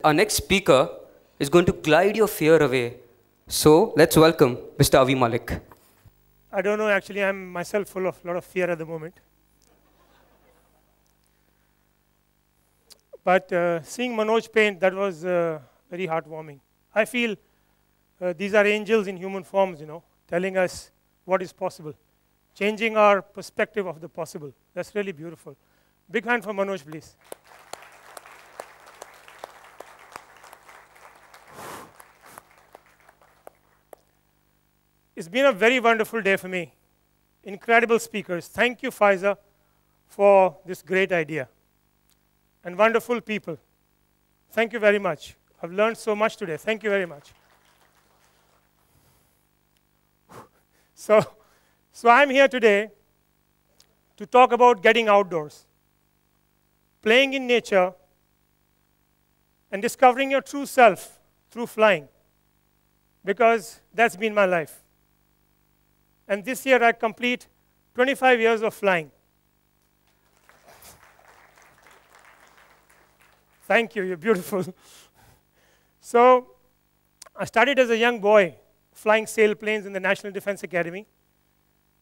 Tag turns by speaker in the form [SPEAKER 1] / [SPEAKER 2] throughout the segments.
[SPEAKER 1] our next speaker is going to glide your fear away. So let's welcome Mr. Avi Malik.
[SPEAKER 2] I don't know, actually, I'm myself full of a lot of fear at the moment. But seeing Manoj paint, that was very heartwarming. I feel these are angels in human forms, telling us what is possible, changing our perspective of the possible. That's really beautiful. Big hand for Manoj, please. It's been a very wonderful day for me. Incredible speakers. Thank you, Pfizer, for this great idea. And wonderful people. Thank you very much. I've learned so much today. Thank you very much. So I'm here today to talk about getting outdoors, playing in nature, and discovering your true self through flying, because that's been my life. And this year, I complete 25 years of flying. Thank you, you're beautiful. So I started as a young boy flying sailplanes in the National Defense Academy.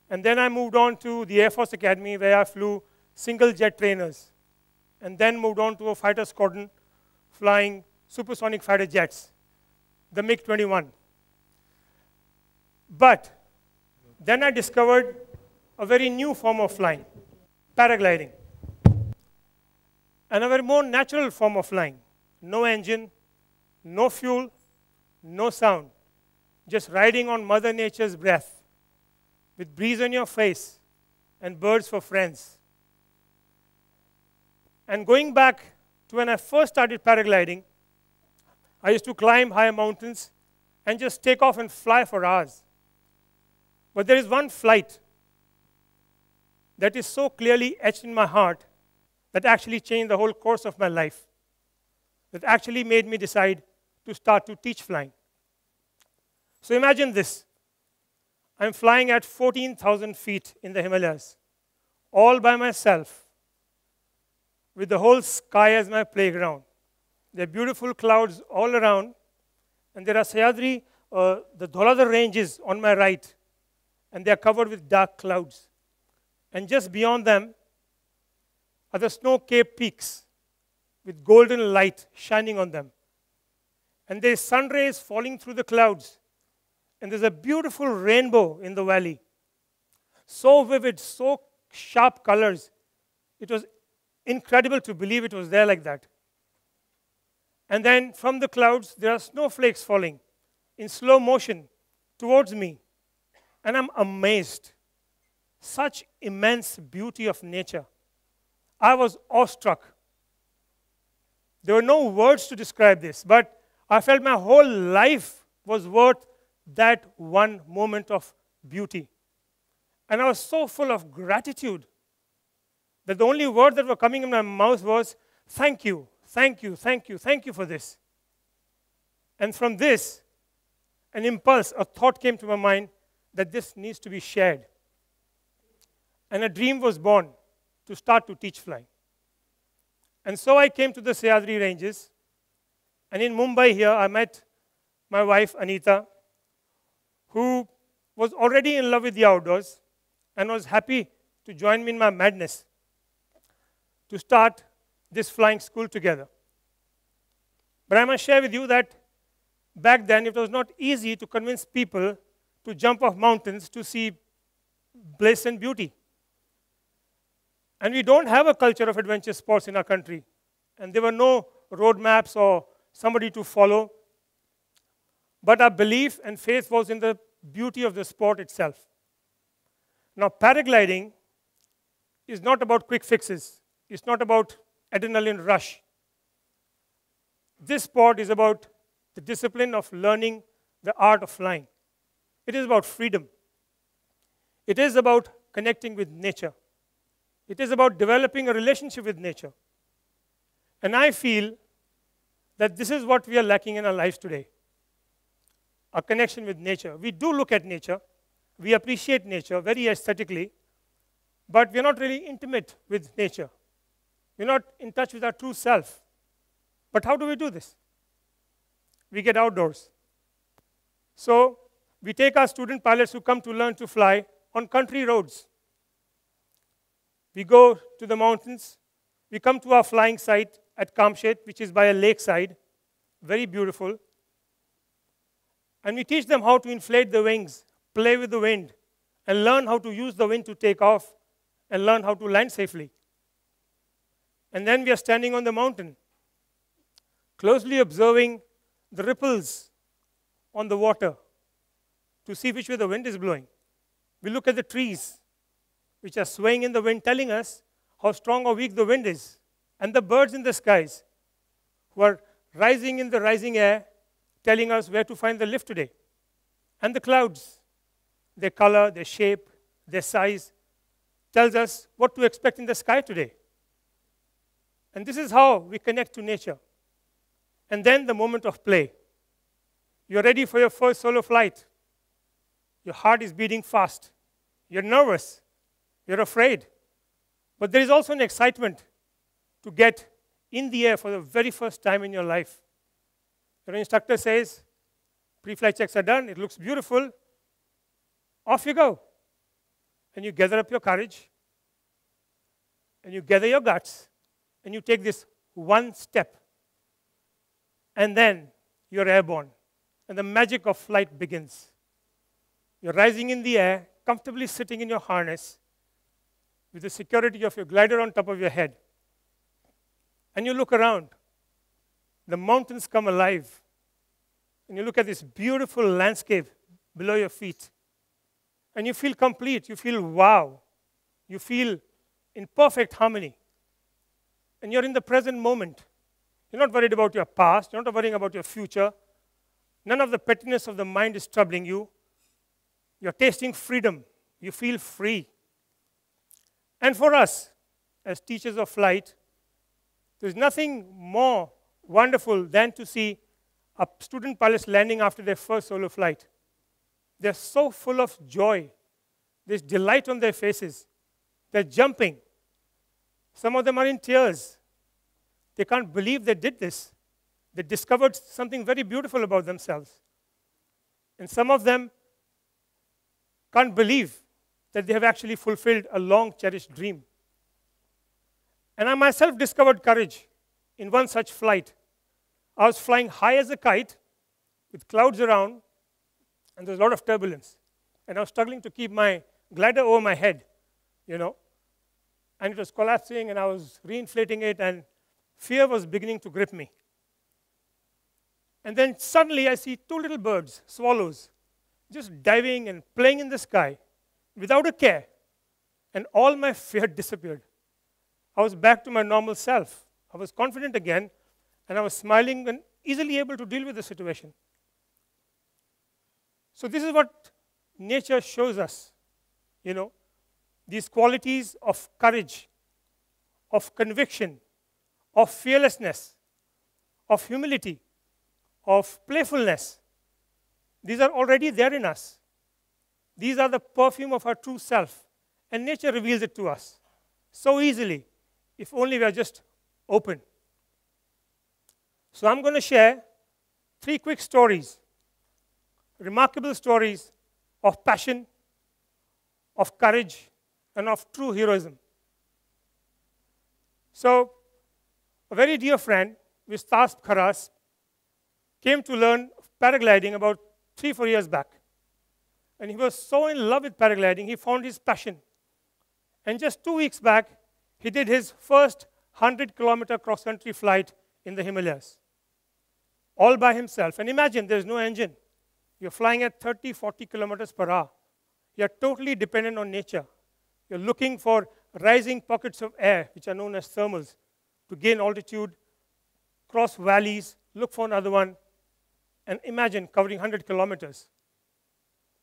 [SPEAKER 2] And then I moved on to the Air Force Academy, where I flew single jet trainers. And then moved on to a fighter squadron flying supersonic fighter jets, the MiG-21. But then I discovered a very new form of flying, paragliding. And a very more natural form of flying. No engine, no fuel, no sound. Just riding on Mother Nature's breath, with breeze on your face and birds for friends. And going back to when I first started paragliding, I used to climb high mountains and just take off and fly for hours. But there is one flight that is so clearly etched in my heart that actually changed the whole course of my life, that actually made me decide to start to teach flying. So imagine this. I'm flying at 14,000 feet in the Himalayas, all by myself, with the whole sky as my playground. There are beautiful clouds all around, and there are Sahyadri, the Dholadhar ranges on my right, and they are covered with dark clouds. And just beyond them are the snow-capped peaks with golden light shining on them. And there's sun rays falling through the clouds. And there's a beautiful rainbow in the valley. So vivid, so sharp colors. It was incredible to believe it was there like that. And then from the clouds, there are snowflakes falling in slow motion towards me. And I'm amazed. Such immense beauty of nature. I was awestruck. There were no words to describe this, but I felt my whole life was worth that one moment of beauty. And I was so full of gratitude that the only word that were coming in my mouth was, thank you, thank you, thank you, thank you for this. And from this, an impulse, a thought came to my mind that this needs to be shared. And a dream was born to start to teach flying. And so I came to the Sahyadri ranges. And in Mumbai here, I met my wife, Anita, who was already in love with the outdoors and was happy to join me in my madness to start this flying school together. But I must share with you that back then, it was not easy to convince people to jump off mountains to see bliss and beauty. And we don't have a culture of adventure sports in our country. And there were no roadmaps or somebody to follow. But our belief and faith was in the beauty of the sport itself. Now, paragliding is not about quick fixes. It's not about adrenaline rush. This sport is about the discipline of learning the art of flying. It is about freedom. It is about connecting with nature. It is about developing a relationship with nature. And I feel that this is what we are lacking in our lives today, a connection with nature. We do look at nature. We appreciate nature very aesthetically, but we're not really intimate with nature. We're not in touch with our true self. But how do we do this? we get outdoors. So we take our student pilots who come to learn to fly on country roads. We go to the mountains. We come to our flying site at Kamshet, which is by a lakeside, very beautiful. And we teach them how to inflate the wings, play with the wind, and learn how to use the wind to take off, and learn how to land safely. And then we are standing on the mountain, closely observing the ripples on the water to see which way the wind is blowing. We look at the trees, which are swaying in the wind, telling us how strong or weak the wind is. And the birds in the skies, who are rising in the rising air, telling us where to find the lift today. And the clouds, their color, their shape, their size, tells us what to expect in the sky today. And this is how we connect to nature. And then the moment of play. You're ready for your first solo flight. Your heart is beating fast. You're nervous. You're afraid. But there is also an excitement to get in the air for the very first time in your life. Your instructor says, pre-flight checks are done, it looks beautiful, off you go. And you gather up your courage, and you gather your guts, and you take this one step. And then you're airborne, and the magic of flight begins. You're rising in the air, comfortably sitting in your harness, with the security of your glider on top of your head. And you look around. The mountains come alive. And you look at this beautiful landscape below your feet. And you feel complete. You feel wow. You feel in perfect harmony. And you're in the present moment. You're not worried about your past. You're not worrying about your future. None of the pettiness of the mind is troubling you. You're tasting freedom. You feel free. And for us, as teachers of flight, there's nothing more wonderful than to see a student pilots landing after their first solo flight. They're so full of joy. There's delight on their faces. They're jumping. Some of them are in tears. They can't believe they did this. They discovered something very beautiful about themselves. And some of them can't believe that they have actually fulfilled a long-cherished dream. And I myself discovered courage in one such flight. I was flying high as a kite with clouds around, and there was a lot of turbulence. And I was struggling to keep my glider over my head, you know. And it was collapsing, and I was reinflating it, and fear was beginning to grip me. And then suddenly I see two little birds, swallows, just diving and playing in the sky without a care. And all my fear disappeared. I was back to my normal self. I was confident again, and I was smiling and easily able to deal with the situation. So this is what nature shows us, you know, these qualities of courage, of conviction, of fearlessness, of humility, of playfulness. These are already there in us. These are the perfume of our true self, and nature reveals it to us so easily, if only we are just open. So I'm going to share 3 quick stories, remarkable stories of passion, of courage, and of true heroism. So a very dear friend, Vistas Kharas, came to learn paragliding about 3-4 years back. And he was so in love with paragliding, he found his passion. And just 2 weeks back, he did his first 100-kilometer cross-country flight in the Himalayas, all by himself. And imagine, there's no engine. You're flying at 30, 40 kilometers per hour. You're totally dependent on nature. You're looking for rising pockets of air, which are known as thermals, to gain altitude, cross valleys, look for another one, and imagine covering 100 kilometers.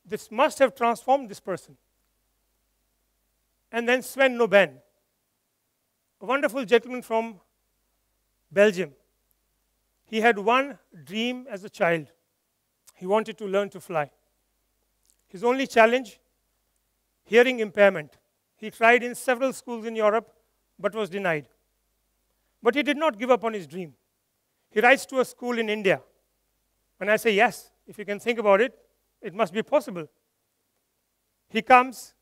[SPEAKER 2] This must have transformed this person. And then Sven Noben, a wonderful gentleman from Belgium. He had one dream as a child. He wanted to learn to fly. His only challenge, hearing impairment. He tried in several schools in Europe, but was denied. But he did not give up on his dream. He writes to a school in India, And I say, yes, if you can think about it, it must be possible. He comes,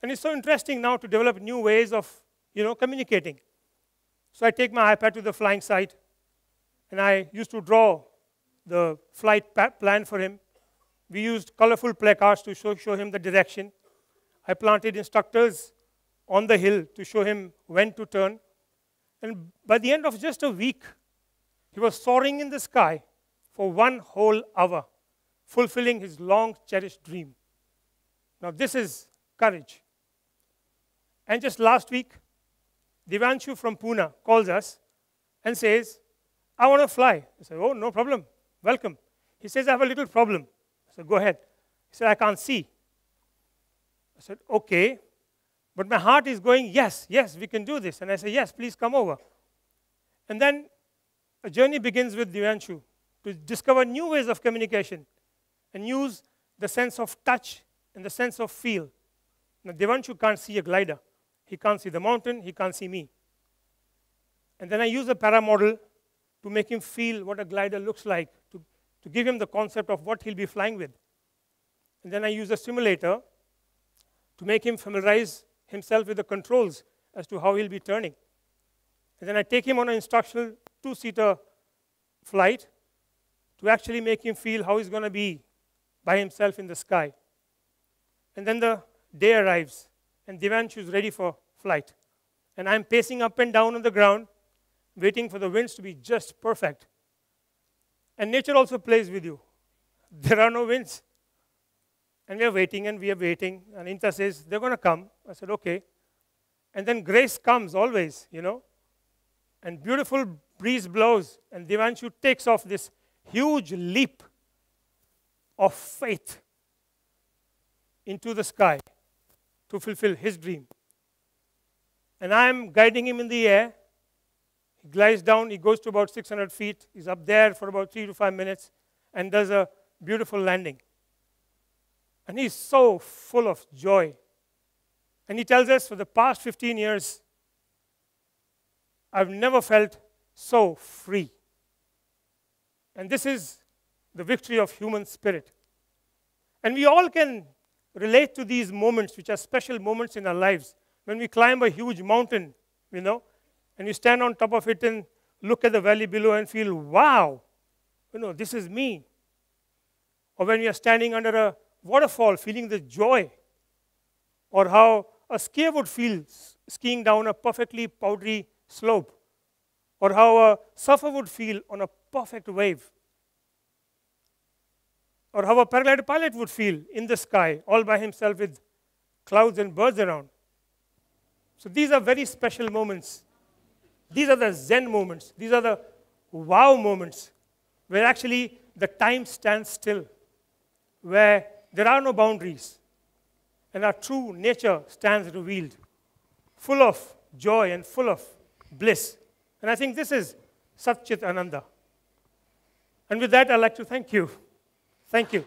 [SPEAKER 2] and it's so interesting now to develop new ways of, communicating. So I take my iPad to the flying site, and I used to draw the flight plan for him. We used colorful placards to show him the direction. I planted instructors on the hill to show him when to turn. And by the end of just a week, he was soaring in the sky for 1 whole hour, fulfilling his long-cherished dream. Now, this is courage. And just last week, Devanshu from Pune calls us and says, I want to fly. I said, oh, no problem. Welcome. He says, I have a little problem. I said, go ahead. He said, I can't see. I said, okay. But my heart is going, yes, we can do this. And I said, yes, please come over. And then a journey begins with Devanshu to discover new ways of communication and use the sense of touch and the sense of feel. Now, Devanshu can't see a glider. He can't see the mountain. He can't see me. And then I use a para model to make him feel what a glider looks like, to give him the concept of what he'll be flying with. And then I use a simulator to make him familiarize himself with the controls as to how he'll be turning. And then I take him on an instructional 2-seater flight to actually make him feel how he's going to be by himself in the sky. And then the day arrives, and Devanshu is ready for flight. And I'm pacing up and down on the ground, waiting for the winds to be just perfect. And nature also plays with you. There are no winds. And we are waiting, and we are waiting. And Inta says, they're going to come. I said, okay. And then grace comes always, And beautiful breeze blows, and Devanshu takes off this huge leap of faith into the sky to fulfill his dream. And I am guiding him in the air. He glides down. He goes to about 600 feet. He's up there for about 3 to 5 minutes and does a beautiful landing. And he's so full of joy. And he tells us, for the past 15 years, I've never felt so free. And this is the victory of human spirit. And we all can relate to these moments, which are special moments in our lives. When we climb a huge mountain, and we stand on top of it and look at the valley below and feel, wow, this is me. Or when we are standing under a waterfall, feeling the joy. Or how a skier would feel skiing down a perfectly powdery slope. Or how a surfer would feel on a perfect wave. Or how a paraglider pilot would feel in the sky, all by himself with clouds and birds around. So these are very special moments. These are the Zen moments. These are the wow moments, where actually the time stands still, where there are no boundaries, and our true nature stands revealed, full of joy and full of bliss. And I think this is Sat Chit Ananda. And with that, I'd like to thank you. Thank you.